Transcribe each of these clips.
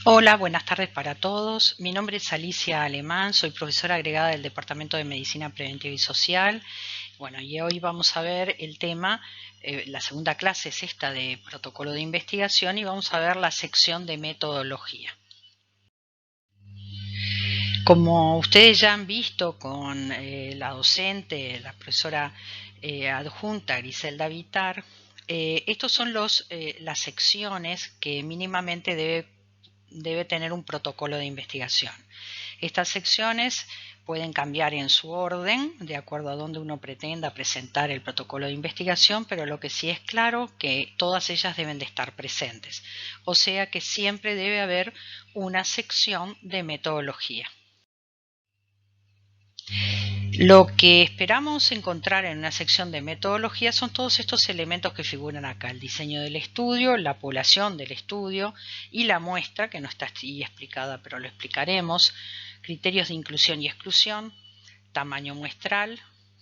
Hola, buenas tardes para todos. Mi nombre es Alicia Alemán, soy profesora agregada del Departamento de Medicina Preventiva y Social. Bueno, y hoy vamos a ver el tema, la segunda clase es esta de protocolo de investigación y vamos a ver la sección de metodología. Como ustedes ya han visto con la docente, la profesora adjunta Griselda Vitar, estos son las secciones que mínimamente debe tener un protocolo de investigación. Estas secciones pueden cambiar en su orden de acuerdo a donde uno pretenda presentar el protocolo de investigación, pero lo que sí es claro que todas ellas deben de estar presentes. O sea que siempre debe haber una sección de metodología. Lo que esperamos encontrar en una sección de metodología son todos estos elementos que figuran acá: el diseño del estudio, la población del estudio y la muestra, que no está así explicada, pero lo explicaremos, criterios de inclusión y exclusión, tamaño muestral,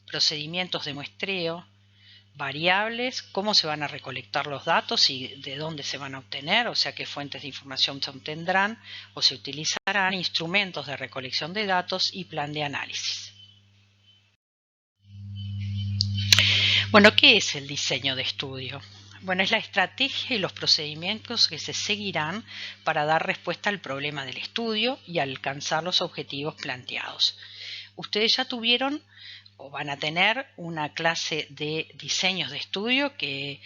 procedimientos de muestreo, variables, cómo se van a recolectar los datos y de dónde se van a obtener, o sea qué fuentes de información se obtendrán o se utilizarán, instrumentos de recolección de datos y plan de análisis. Bueno, ¿qué es el diseño de estudio? Bueno, es la estrategia y los procedimientos que se seguirán para dar respuesta al problema del estudio y alcanzar los objetivos planteados. Ustedes ya tuvieron o van a tener una clase de diseños de estudio que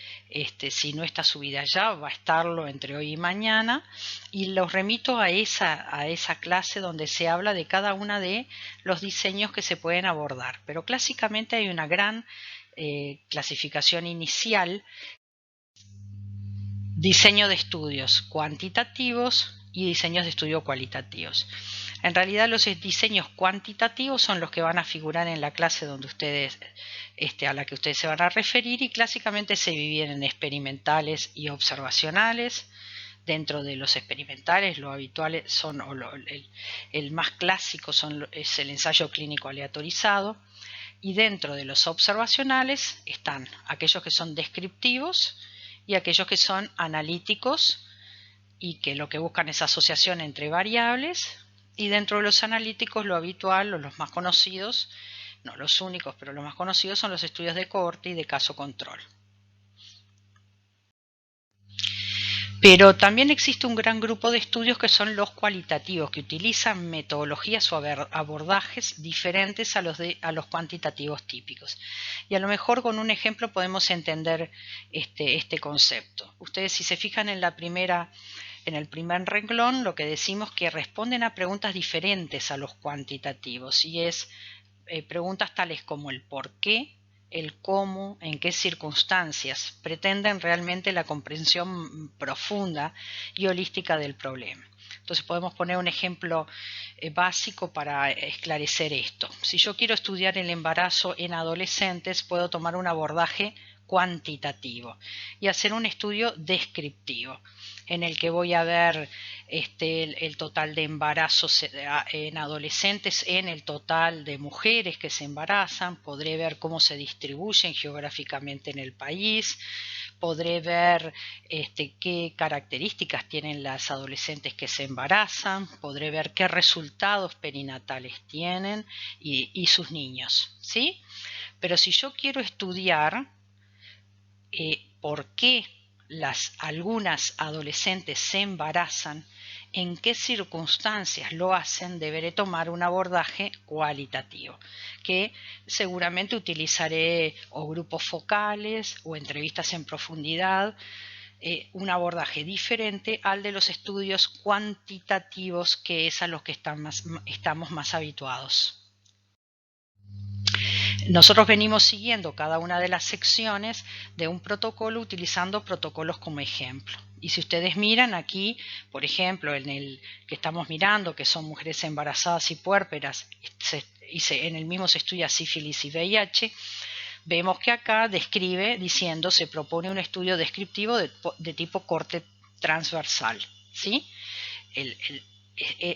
si no está subida ya va a estarlo entre hoy y mañana, y los remito a esa clase donde se habla de cada una de los diseños que se pueden abordar. Pero clásicamente hay una gran clasificación inicial: diseño de estudios cuantitativos y diseños de estudio cualitativos. En realidad los diseños cuantitativos son los que van a figurar en la clase donde ustedes, a la que ustedes se van a referir, y clásicamente se dividen en experimentales y observacionales. Dentro de los experimentales, lo habitual son, el más clásico es el ensayo clínico aleatorizado, y dentro de los observacionales están aquellos que son descriptivos y aquellos que son analíticos y que lo que buscan es asociación entre variables. Y dentro de los analíticos, lo habitual o los más conocidos, no los únicos, pero los más conocidos, son los estudios de cohorte y de caso control. Pero también existe un gran grupo de estudios que son los cualitativos, que utilizan metodologías o abordajes diferentes a los cuantitativos típicos. Y a lo mejor con un ejemplo podemos entender este concepto. Ustedes, si se fijan en el primer renglón, lo que decimos que responden a preguntas diferentes a los cuantitativos, y es preguntas tales como el por qué, el cómo, en qué circunstancias, pretenden realmente la comprensión profunda y holística del problema. Entonces podemos poner un ejemplo básico para esclarecer esto. Si yo quiero estudiar el embarazo en adolescentes, puedo tomar un abordaje cuantitativo y hacer un estudio descriptivo, en el que voy a ver el total de embarazos en adolescentes, en el total de mujeres que se embarazan. Podré ver cómo se distribuyen geográficamente en el país, podré ver qué características tienen las adolescentes que se embarazan, podré ver qué resultados perinatales tienen y sus niños, ¿sí? Pero si yo quiero estudiar por qué algunas adolescentes se embarazan, en qué circunstancias lo hacen, deberé tomar un abordaje cualitativo, que seguramente utilizaré o grupos focales o entrevistas en profundidad, un abordaje diferente al de los estudios cuantitativos, que es a los que estamos más habituados. Nosotros venimos siguiendo cada una de las secciones de un protocolo, utilizando protocolos como ejemplo. Y si ustedes miran aquí, por ejemplo, en el que estamos mirando, que son mujeres embarazadas y puérperas, en el mismo se estudia sífilis y VIH, vemos que acá describe diciendo: se propone un estudio descriptivo de tipo corte transversal, ¿sí?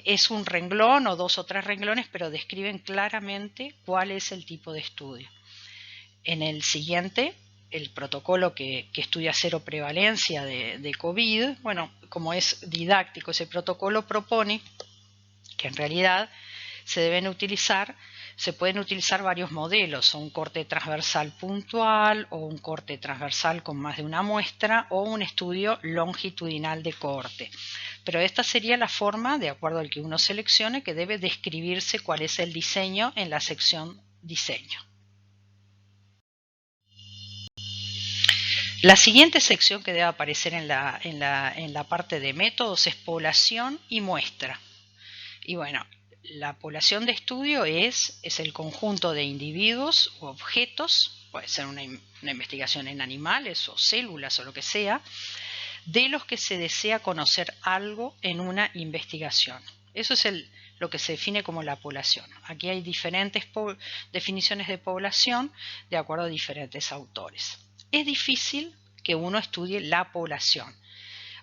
Es un renglón o 2 o 3 renglones, pero describen claramente cuál es el tipo de estudio. En el siguiente el protocolo que estudia cero prevalencia de COVID, bueno, como es didáctico ese protocolo, propone que en realidad se pueden utilizar varios modelos, o un corte transversal puntual, o un corte transversal con más de una muestra, o un estudio longitudinal de corte. Pero esta sería la forma, de acuerdo al que uno seleccione, que debe describirse cuál es el diseño en la sección diseño. La siguiente sección que debe aparecer en la parte de métodos es población y muestra. Y bueno, la población de estudio es el conjunto de individuos o objetos, puede ser una investigación en animales o células o lo que sea, de los que se desea conocer algo en una investigación. Eso es lo que se define como la población. Aquí hay diferentes definiciones de población de acuerdo a diferentes autores. Es difícil que uno estudie la población.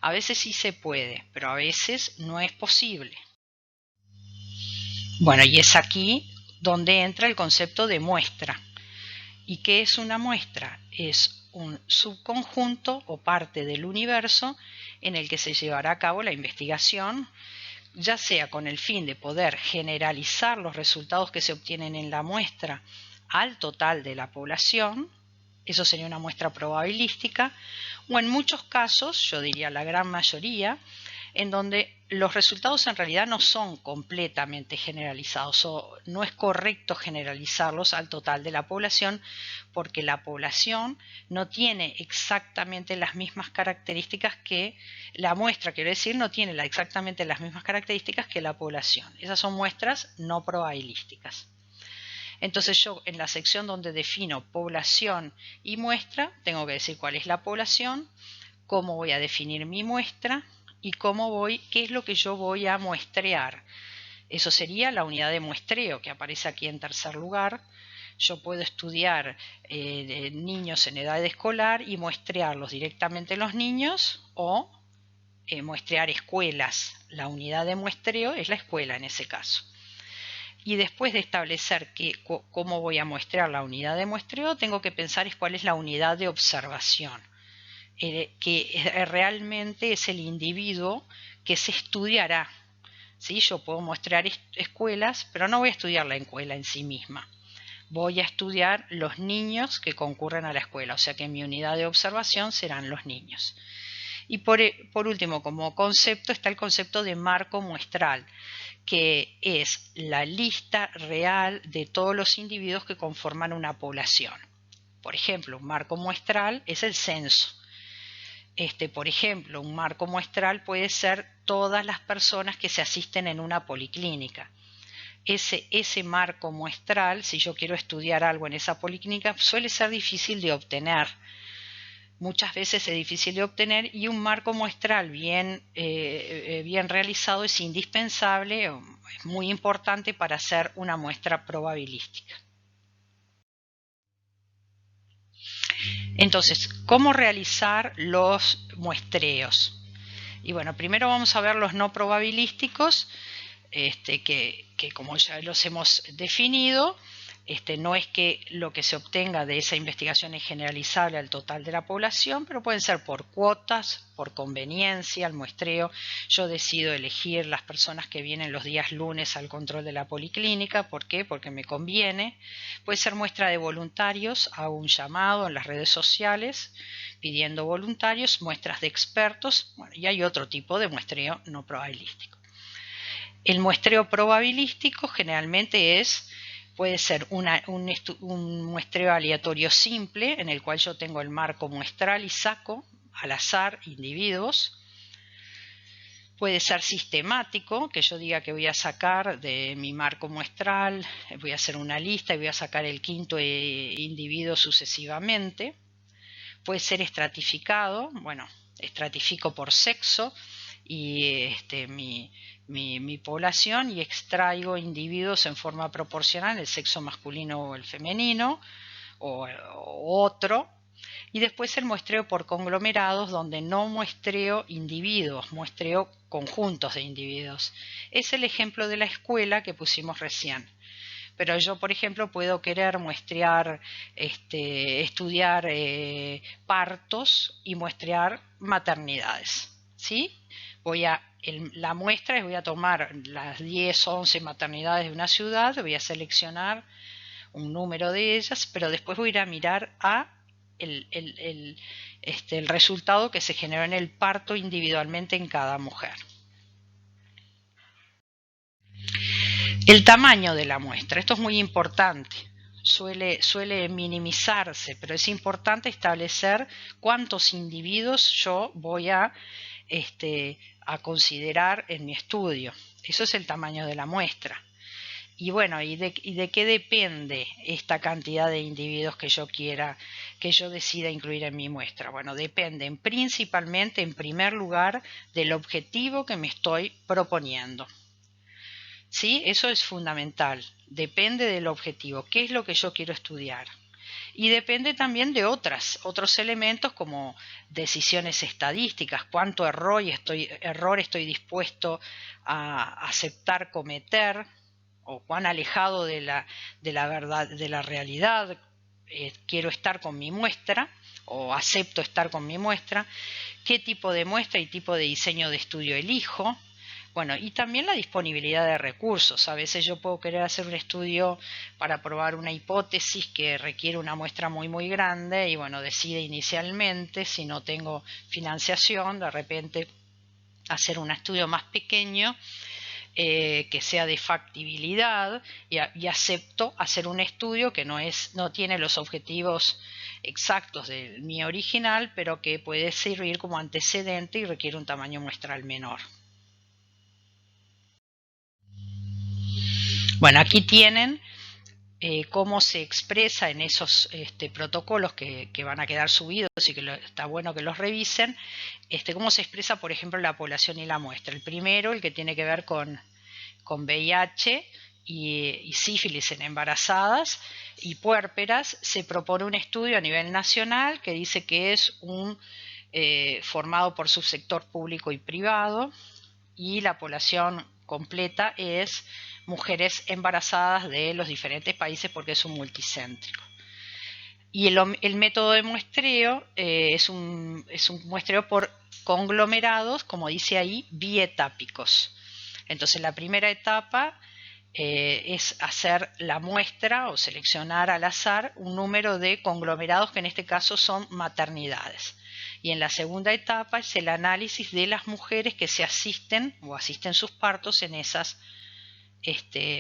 A veces sí se puede, pero a veces no es posible. Bueno, y es aquí donde entra el concepto de muestra. ¿Y qué es una muestra? Es un subconjunto o parte del universo en el que se llevará a cabo la investigación, ya sea con el fin de poder generalizar los resultados que se obtienen en la muestra al total de la población, eso sería una muestra probabilística, o en muchos casos, yo diría la gran mayoría, en donde los resultados en realidad no son completamente generalizados o no es correcto generalizarlos al total de la población porque la población no tiene exactamente las mismas características que la muestra, quiero decir, no tiene exactamente las mismas características que la población. Esas son muestras no probabilísticas. Entonces yo en la sección donde defino población y muestra tengo que decir cuál es la población, cómo voy a definir mi muestra y qué es lo que yo voy a muestrear. Eso sería la unidad de muestreo que aparece aquí en tercer lugar. Yo puedo estudiar niños en edad escolar y muestrearlos directamente los niños o muestrear escuelas. La unidad de muestreo es la escuela en ese caso. Y después de establecer cómo voy a muestrear la unidad de muestreo, tengo que pensar cuál es la unidad de observación. Que realmente es el individuo que se estudiará. ¿Sí? Yo puedo muestrear escuelas, pero no voy a estudiar la escuela en sí misma. Voy a estudiar los niños que concurren a la escuela, o sea que mi unidad de observación serán los niños. Y por último, como concepto, está el concepto de marco muestral, que es la lista real de todos los individuos que conforman una población. Por ejemplo, un marco muestral es el censo. Por ejemplo, un marco muestral puede ser todas las personas que se asisten en una policlínica. Ese marco muestral, si yo quiero estudiar algo en esa policlínica, suele ser difícil de obtener. Muchas veces es difícil de obtener y un marco muestral bien realizado es indispensable, es muy importante para hacer una muestra probabilística. Entonces, ¿cómo realizar los muestreos? Y bueno, primero vamos a ver los no probabilísticos, que como ya los hemos definido, no es que lo que se obtenga de esa investigación es generalizable al total de la población, pero pueden ser por cuotas, por conveniencia, al muestreo. Yo decido elegir las personas que vienen los días lunes al control de la policlínica. ¿Por qué? Porque me conviene. Puede ser muestra de voluntarios, hago un llamado en las redes sociales pidiendo voluntarios, muestras de expertos, bueno, y hay otro tipo de muestreo no probabilístico. El muestreo probabilístico generalmente puede ser un muestreo aleatorio simple en el cual yo tengo el marco muestral y saco al azar individuos. Puede ser sistemático, que yo diga que voy a sacar de mi marco muestral, voy a hacer una lista y voy a sacar el quinto individuo sucesivamente. Puede ser estratificado, bueno, estratifico por sexo y mi población y extraigo individuos en forma proporcional, el sexo masculino o el femenino o otro. Y después el muestreo por conglomerados, donde no muestreo individuos, muestreo conjuntos de individuos. Es el ejemplo de la escuela que pusimos recién. pero yo, por ejemplo, puedo querer muestrear, estudiar partos y muestrear maternidades, ¿sí? La muestra es, voy a tomar las 10 o 11 maternidades de una ciudad, voy a seleccionar un número de ellas, pero después voy a ir a mirar el resultado que se generó en el parto individualmente en cada mujer. El tamaño de la muestra, esto es muy importante. Suele minimizarse, pero es importante establecer cuántos individuos yo voy a considerar en mi estudio. Eso es el tamaño de la muestra. Y bueno, ¿y de qué depende esta cantidad de individuos que yo decida incluir en mi muestra? Bueno, dependen principalmente, en primer lugar, del objetivo que me estoy proponiendo. ¿Sí? Eso es fundamental. Depende del objetivo. ¿Qué es lo que yo quiero estudiar? Y depende también de otros elementos como decisiones estadísticas, cuánto error estoy dispuesto a aceptar cometer, o cuán alejado de la verdad, de la realidad quiero estar con mi muestra, o acepto estar con mi muestra, qué tipo de muestra y tipo de diseño de estudio elijo. Bueno, y también la disponibilidad de recursos. A veces yo puedo querer hacer un estudio para probar una hipótesis que requiere una muestra muy grande y bueno, decide inicialmente, si no tengo financiación, de repente hacer un estudio más pequeño que sea de factibilidad y acepto hacer un estudio que no tiene los objetivos exactos de mi original, pero que puede servir como antecedente y requiere un tamaño muestral menor. Bueno, aquí tienen cómo se expresa en esos protocolos que van a quedar subidos y que está bueno que los revisen, cómo se expresa, por ejemplo, la población y la muestra. El primero, el que tiene que ver con VIH y sífilis en embarazadas y puérperas, se propone un estudio a nivel nacional que dice que es formado por subsector público y privado, y la población completa es mujeres embarazadas de los diferentes países porque es un multicéntrico. Y el método de muestreo es un muestreo por conglomerados, como dice ahí, bietápicos. Entonces la primera etapa es hacer la muestra o seleccionar al azar un número de conglomerados que en este caso son maternidades. Y en la segunda etapa es el análisis de las mujeres que se asisten o asisten sus partos en esas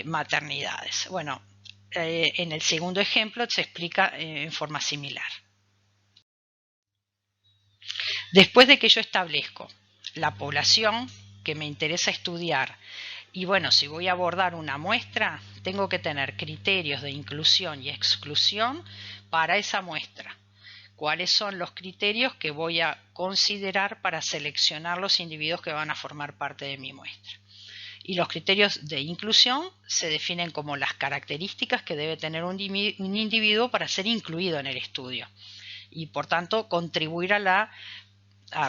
maternidades. Bueno, en el segundo ejemplo se explica en forma similar. Después de que yo establezco la población que me interesa estudiar, y bueno, si voy a abordar una muestra, tengo que tener criterios de inclusión y exclusión para esa muestra. ¿Cuáles son los criterios que voy a considerar para seleccionar los individuos que van a formar parte de mi muestra? Y los criterios de inclusión se definen como las características que debe tener un individuo para ser incluido en el estudio y por tanto contribuir a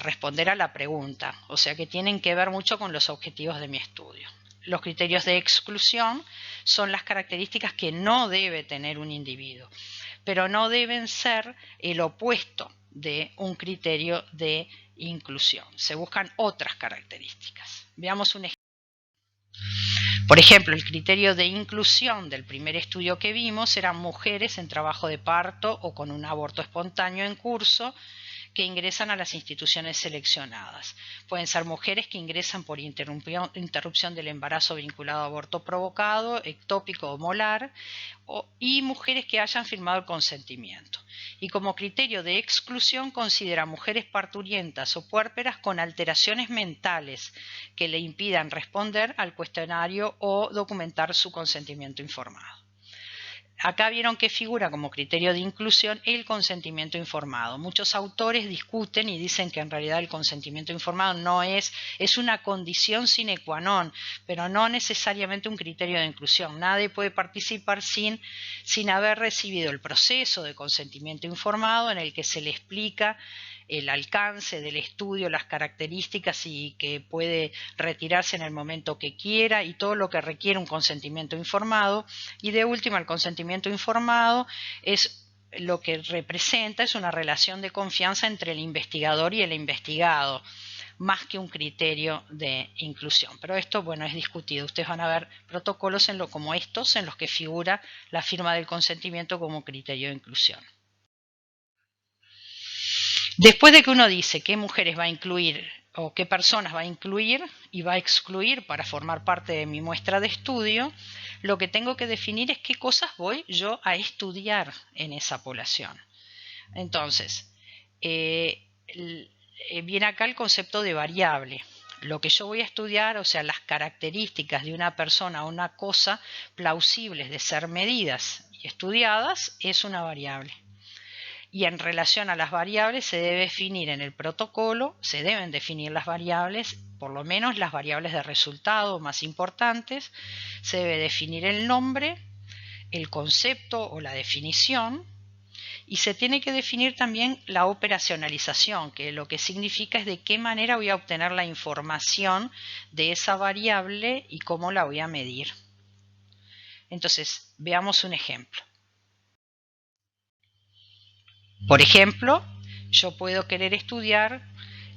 responder a la pregunta, o sea que tienen que ver mucho con los objetivos de mi estudio. Los criterios de exclusión son las características que no debe tener un individuo, pero no deben ser el opuesto de un criterio de inclusión. Se buscan otras características. Veamos un ejemplo. Por ejemplo, el criterio de inclusión del primer estudio que vimos eran mujeres en trabajo de parto o con un aborto espontáneo en curso que ingresan a las instituciones seleccionadas. Pueden ser mujeres que ingresan por interrupción del embarazo vinculado a aborto provocado, ectópico o molar, y mujeres que hayan firmado el consentimiento. Y como criterio de exclusión considera mujeres parturientas o puérperas con alteraciones mentales que le impidan responder al cuestionario o documentar su consentimiento informado. Acá vieron que figura como criterio de inclusión el consentimiento informado. Muchos autores discuten y dicen que en realidad el consentimiento informado no es una condición sine qua non, pero no necesariamente un criterio de inclusión. Nadie puede participar sin haber recibido el proceso de consentimiento informado en el que se le explica el alcance del estudio, las características y que puede retirarse en el momento que quiera y todo lo que requiere un consentimiento informado. Y de última, el consentimiento informado es lo que representa es una relación de confianza entre el investigador y el investigado, más que un criterio de inclusión. Pero esto, bueno, es discutido. Ustedes van a ver protocolos como estos en los que figura la firma del consentimiento como criterio de inclusión. Después de que uno dice qué mujeres va a incluir o qué personas va a incluir y va a excluir para formar parte de mi muestra de estudio, lo que tengo que definir es qué cosas voy yo a estudiar en esa población. Entonces, viene acá el concepto de variable. Lo que yo voy a estudiar, o sea, las características de una persona o una cosa plausibles de ser medidas y estudiadas, es una variable. Y en relación a las variables se debe definir en el protocolo, se deben definir las variables, por lo menos las variables de resultado más importantes, se debe definir el nombre, el concepto o la definición, y se tiene que definir también la operacionalización, que lo que significa es de qué manera voy a obtener la información de esa variable y cómo la voy a medir. Entonces, veamos un ejemplo. Por ejemplo, yo puedo querer estudiar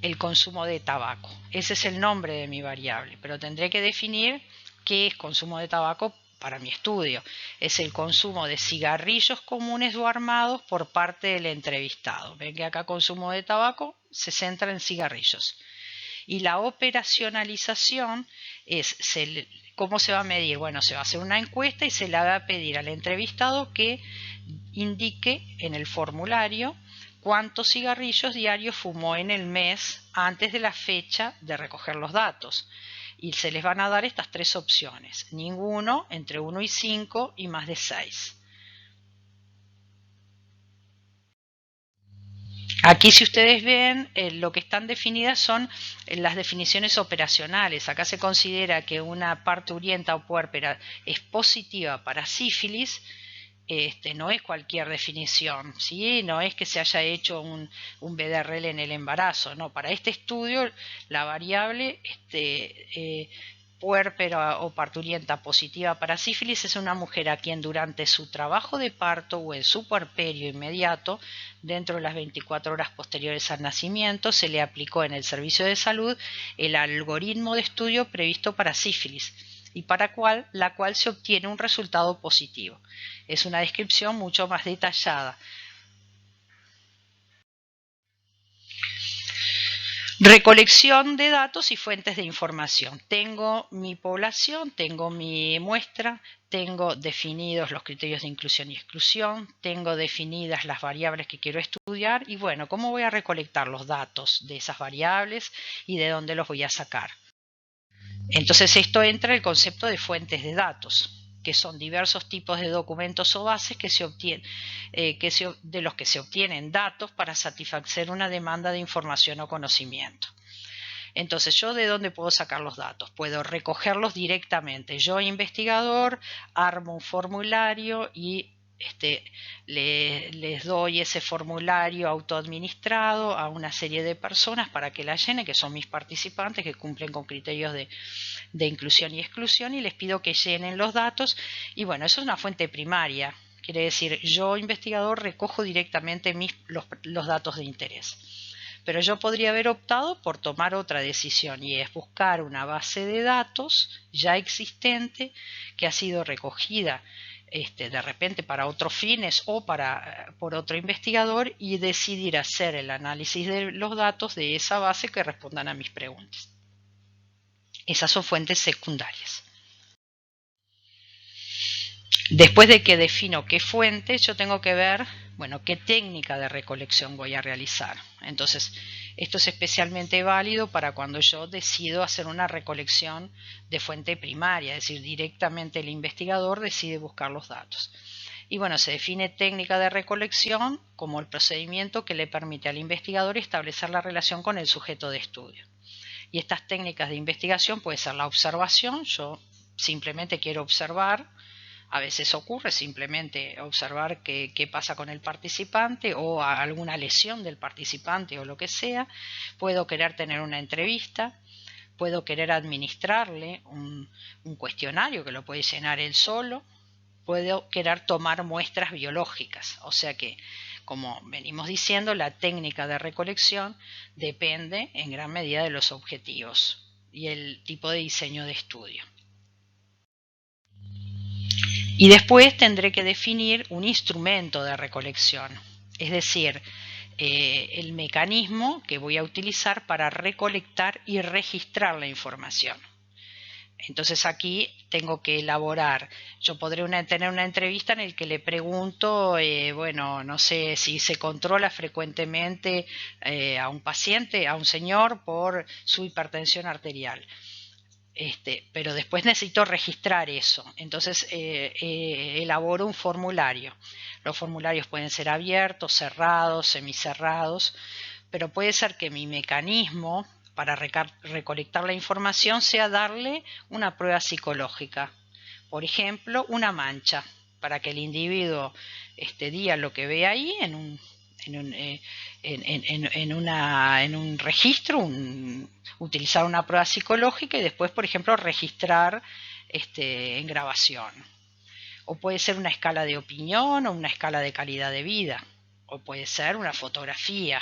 el consumo de tabaco. Ese es el nombre de mi variable, pero tendré que definir qué es consumo de tabaco para mi estudio. Es el consumo de cigarrillos comunes o armados por parte del entrevistado. Ven que acá consumo de tabaco se centra en cigarrillos. Y la operacionalización es ¿cómo se va a medir? Bueno, se va a hacer una encuesta y se le va a pedir al entrevistado que indique en el formulario cuántos cigarrillos diarios fumó en el mes antes de la fecha de recoger los datos. Y se les van a dar estas tres opciones: ninguno, entre 1 y 5 y más de 6. Aquí, si ustedes ven, lo que están definidas son las definiciones operacionales. Acá se considera que una parturienta o puérpera es positiva para sífilis. No es cualquier definición, ¿sí? No es que se haya hecho un BDRL en el embarazo, no. Para este estudio, la variable puérpera o parturienta positiva para sífilis es una mujer a quien durante su trabajo de parto o en su puerperio inmediato, dentro de las 24 horas posteriores al nacimiento, se le aplicó en el servicio de salud el algoritmo de estudio previsto para sífilis y para la cual se obtiene un resultado positivo. Es una descripción mucho más detallada. Recolección de datos y fuentes de información. Tengo mi población, tengo mi muestra, tengo definidos los criterios de inclusión y exclusión, tengo definidas las variables que quiero estudiar y bueno, ¿cómo voy a recolectar los datos de esas variables y de dónde los voy a sacar? Entonces esto entra el concepto de fuentes de datos, que son diversos tipos de documentos o bases que se obtienen, de los que se obtienen datos para satisfacer una demanda de información o conocimiento. Entonces, ¿yo de dónde puedo sacar los datos? Puedo recogerlos directamente. Yo, investigador, armo un formulario y les doy ese formulario autoadministrado a una serie de personas para que la llenen, que son mis participantes, que cumplen con criterios de inclusión y exclusión, y les pido que llenen los datos. Y bueno, eso es una fuente primaria. Quiere decir, yo, investigador, recojo directamente los datos de interés. Pero yo podría haber optado por tomar otra decisión y es buscar una base de datos ya existente que ha sido recogida de repente para otros fines o por otro investigador y decidir hacer el análisis de los datos de esa base que respondan a mis preguntas. Esas son fuentes secundarias. Después de que defino qué fuente, yo tengo que ver, bueno, qué técnica de recolección voy a realizar. Entonces, esto es especialmente válido para cuando yo decido hacer una recolección de fuente primaria, es decir, directamente el investigador decide buscar los datos. Y bueno, se define técnica de recolección como el procedimiento que le permite al investigador establecer la relación con el sujeto de estudio. Y estas técnicas de investigación puede ser la observación, yo simplemente quiero observar A veces ocurre simplemente observar qué pasa con el participante o alguna lesión del participante o lo que sea. Puedo querer tener una entrevista, puedo querer administrarle un cuestionario que lo puede llenar él solo, puedo querer tomar muestras biológicas. O sea que, como venimos diciendo, la técnica de recolección depende en gran medida de los objetivos y el tipo de diseño de estudio. Y después tendré que definir un instrumento de recolección, es decir, el mecanismo que voy a utilizar para recolectar y registrar la información. Entonces aquí tengo que elaborar, yo podré tener una entrevista en la que le pregunto, bueno, no sé si se controla frecuentemente a un paciente, a un señor por su hipertensión arterial. Pero después necesito registrar eso. Entonces elaboro un formulario. Los formularios pueden ser abiertos, cerrados, semicerrados, pero puede ser que mi mecanismo para recolectar la información sea darle una prueba psicológica. Por ejemplo, una mancha, para que el individuo diga lo que ve ahí en un en un registro, utilizar una prueba psicológica y después, por ejemplo, registrar en grabación. O puede ser una escala de opinión o una escala de calidad de vida. O puede ser una fotografía.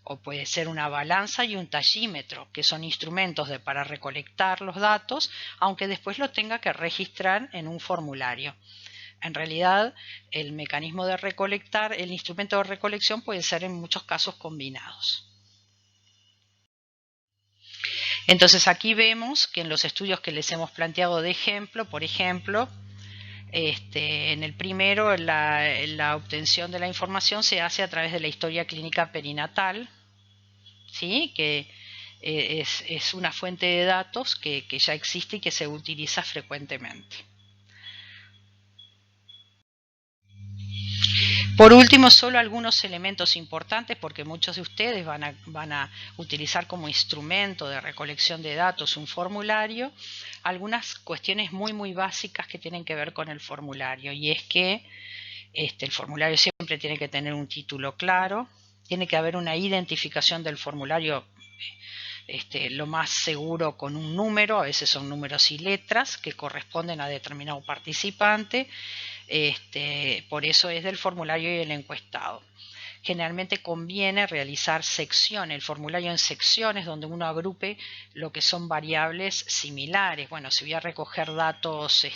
O puede ser una balanza y un tachímetro, que son instrumentos para recolectar los datos, aunque después lo tenga que registrar en un formulario. En realidad, el mecanismo de recolectar, el instrumento de recolección puede ser en muchos casos combinados. Entonces aquí vemos que en los estudios que les hemos planteado de ejemplo, por ejemplo, en el primero la obtención de la información se hace a través de la historia clínica perinatal, ¿sí? Que es una fuente de datos que ya existe y que se utiliza frecuentemente. Por último, solo algunos elementos importantes, porque muchos de ustedes van a utilizar como instrumento de recolección de datos un formulario, algunas cuestiones muy básicas que tienen que ver con el formulario, y es que el formulario siempre tiene que tener un título claro, tiene que haber una identificación del formulario lo más seguro con un número, a veces son números y letras que corresponden a determinado participante. Por eso es del formulario y el encuestado. Generalmente conviene realizar secciones, el formulario en secciones donde uno agrupe lo que son variables similares. Bueno, si voy a recoger datos,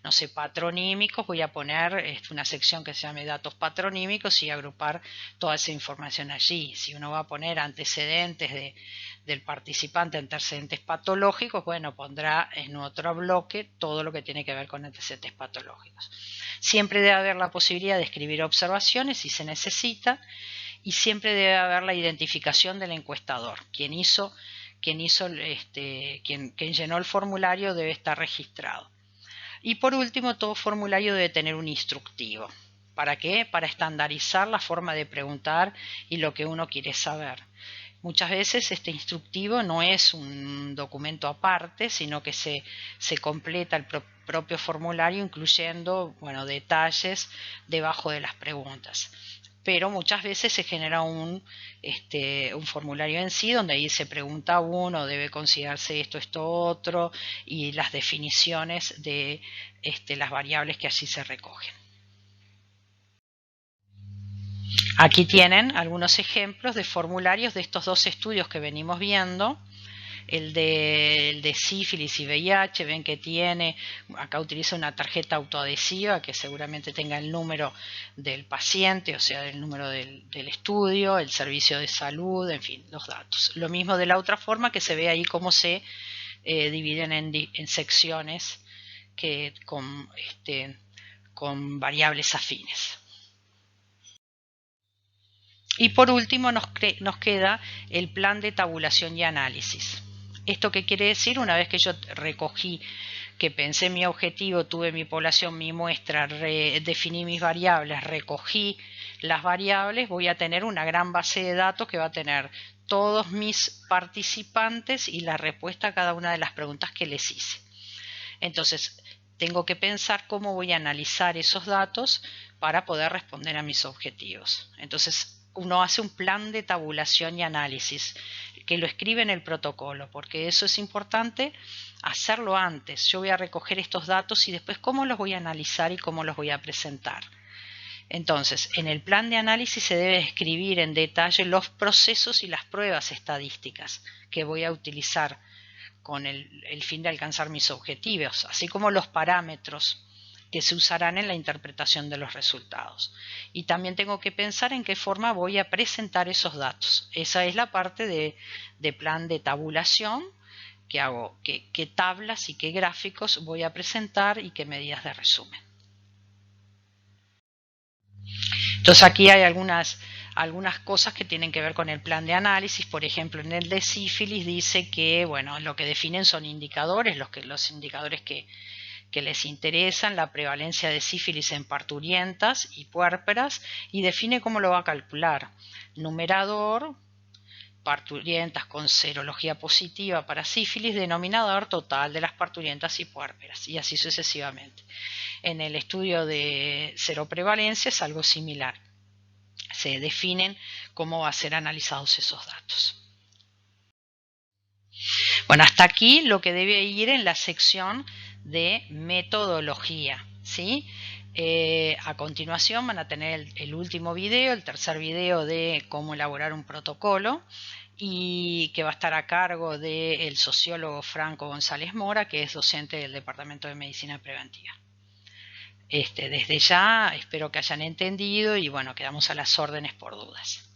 no sé, patronímicos, voy a poner una sección que se llame datos patronímicos y agrupar toda esa información allí. Si uno va a poner antecedentes del participante, antecedentes patológicos, bueno, pondrá en otro bloque todo lo que tiene que ver con antecedentes patológicos. Siempre debe haber la posibilidad de escribir observaciones si se necesita, y siempre debe haber la identificación del encuestador. Quien llenó el formulario debe estar registrado. Y por último, todo formulario debe tener un instructivo. ¿Para qué? Para estandarizar la forma de preguntar y lo que uno quiere saber. Muchas veces este instructivo no es un documento aparte, sino que se completa el propio formulario incluyendo, bueno, detalles debajo de las preguntas. Pero muchas veces se genera un formulario en sí donde ahí se pregunta uno, debe considerarse esto, otro, y las definiciones de las variables que allí se recogen. Aquí tienen algunos ejemplos de formularios de estos dos estudios que venimos viendo. El de sífilis y VIH, ven que tiene, acá utiliza una tarjeta autoadhesiva que seguramente tenga el número del paciente, o sea, el número del estudio, el servicio de salud, en fin, los datos. Lo mismo de la otra forma, que se ve ahí cómo se dividen en secciones con variables afines. Y por último nos queda el plan de tabulación y análisis. ¿Esto qué quiere decir? Una vez que yo recogí, que pensé mi objetivo, tuve mi población, mi muestra, definí mis variables, recogí las variables, voy a tener una gran base de datos que va a tener todos mis participantes y la respuesta a cada una de las preguntas que les hice. Entonces, tengo que pensar cómo voy a analizar esos datos para poder responder a mis objetivos. Entonces, uno hace un plan de tabulación y análisis que lo escribe en el protocolo, porque eso es importante hacerlo antes. Yo voy a recoger estos datos y después cómo los voy a analizar y cómo los voy a presentar. Entonces, en el plan de análisis se debe escribir en detalle los procesos y las pruebas estadísticas que voy a utilizar con el fin de alcanzar mis objetivos, así como los parámetros que se usarán en la interpretación de los resultados. Y también tengo que pensar en qué forma voy a presentar esos datos. Esa es la parte de plan de tabulación que hago, qué tablas y qué gráficos voy a presentar y qué medidas de resumen. Entonces aquí hay algunas cosas que tienen que ver con el plan de análisis. Por ejemplo, en el de sífilis dice que, bueno, lo que definen son indicadores, los indicadores que les interesan, la prevalencia de sífilis en parturientas y puérperas, y define cómo lo va a calcular. Numerador, parturientas con serología positiva para sífilis, denominador total de las parturientas y puérperas, y así sucesivamente. En el estudio de seroprevalencia es algo similar. Se definen cómo van a ser analizados esos datos. Bueno, hasta aquí lo que debe ir en la sección de metodología, ¿sí? A continuación van a tener el último video, el tercer video de cómo elaborar un protocolo, y que va a estar a cargo del sociólogo Franco González Mora, que es docente del Departamento de Medicina Preventiva. Desde ya espero que hayan entendido y bueno, quedamos a las órdenes por dudas.